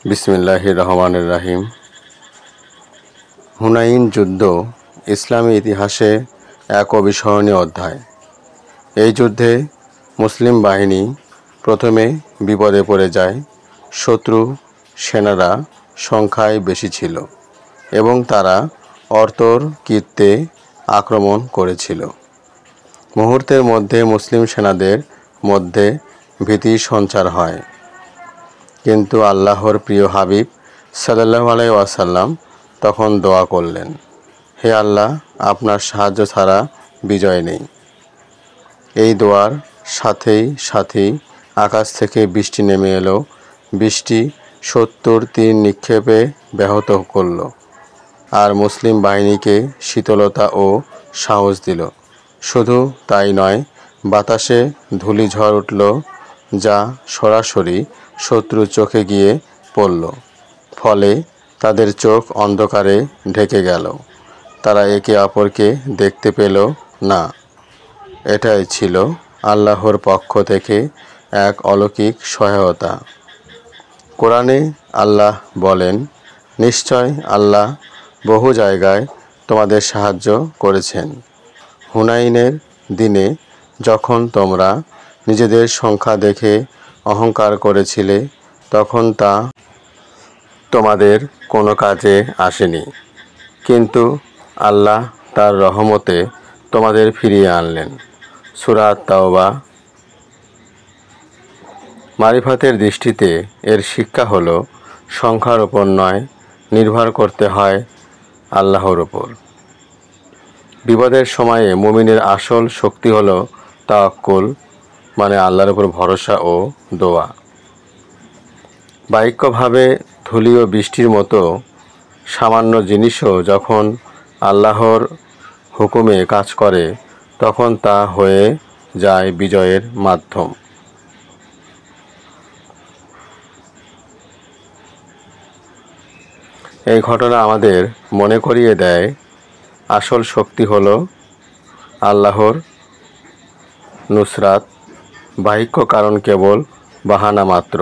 বিসমিল্লাহির রহমানির রহিম। হুনাইন যুদ্ধ ইসলামী ইতিহাসে এক অবিস্মরণীয় অধ্যায়। এই যুদ্ধে মুসলিম বাহিনী প্রথমে বিপদে পড়ে যায়। শত্রু সেনারা সংখ্যায় বেশি ছিল এবং তারা অতর্কিতে আক্রমণ করেছিল। মুহূর্তের মধ্যে মুসলিম সেনাদের মধ্যে ভীতি সঞ্চার হয়। কিন্তু আল্লাহর প্রিয় হাবিব সাল্লাল্লাহু আলাইহি ওয়াসাল্লাম তখন দোয়া করলেন, হে আল্লাহ, আপনার সাহায্য ছাড়া বিজয় নেই। এই দোয়ার সাথেই আকাশ থেকে বৃষ্টি নেমে এলো। বৃষ্টি 70 তীর নিক্ষেপে ব্যাহত করল আর মুসলিম বাহিনীকে শীতলতা ও সাহস দিল। শুধু তাই নয়, বাতাসে ধূলিঝড় উঠল, যা সরাসরি শত্রুর চোখে গিয়ে পড়ল। ফলে তাদের চোখ অন্ধকারে ঢেকে গেল। তারা একে অপরকে দেখতে পেল না। এটাই ছিল আল্লাহর পক্ষ থেকে এক অলৌকিক সহায়তা। কোরআনে আল্লাহ বলেন, নিশ্চয় আল্লাহ বহু জায়গায় তোমাদের সাহায্য করেছেন। হুনাইনের দিনে যখন তোমরা নিজেদের সংখ্যা দেখে অহংকার করেছিলে, তখন তা তোমাদের কোনো কাজে আসেনি। কিন্তু আল্লাহ তার রহমতে তোমাদের ফিরিয়ে আনলেন। সূরা তাওবা। মারিফাতের দৃষ্টিতে এর শিক্ষা হলো, সংখ্যার উপর নয়, নির্ভর করতে হয় আল্লাহর উপর। বিপদের সময়ে মুমিনের আসল শক্তি হলো তাওয়াক্কুল, মানে আল্লাহর উপর ভরসা ও দোয়া। বাহ্যিকভাবে ধূলি ও বৃষ্টির মতো সামান্য জিনিসও যখন আল্লাহর হুকুমে কাজ করে, তখন তা হয়ে যায় বিজয়ের মাধ্যম। এই ঘটনা আমাদের মনে করিয়ে দেয়, আসল শক্তি হলো আল্লাহর নুসরাত। বাহ্যিক কারণ কেবল বাহানা মাত্র।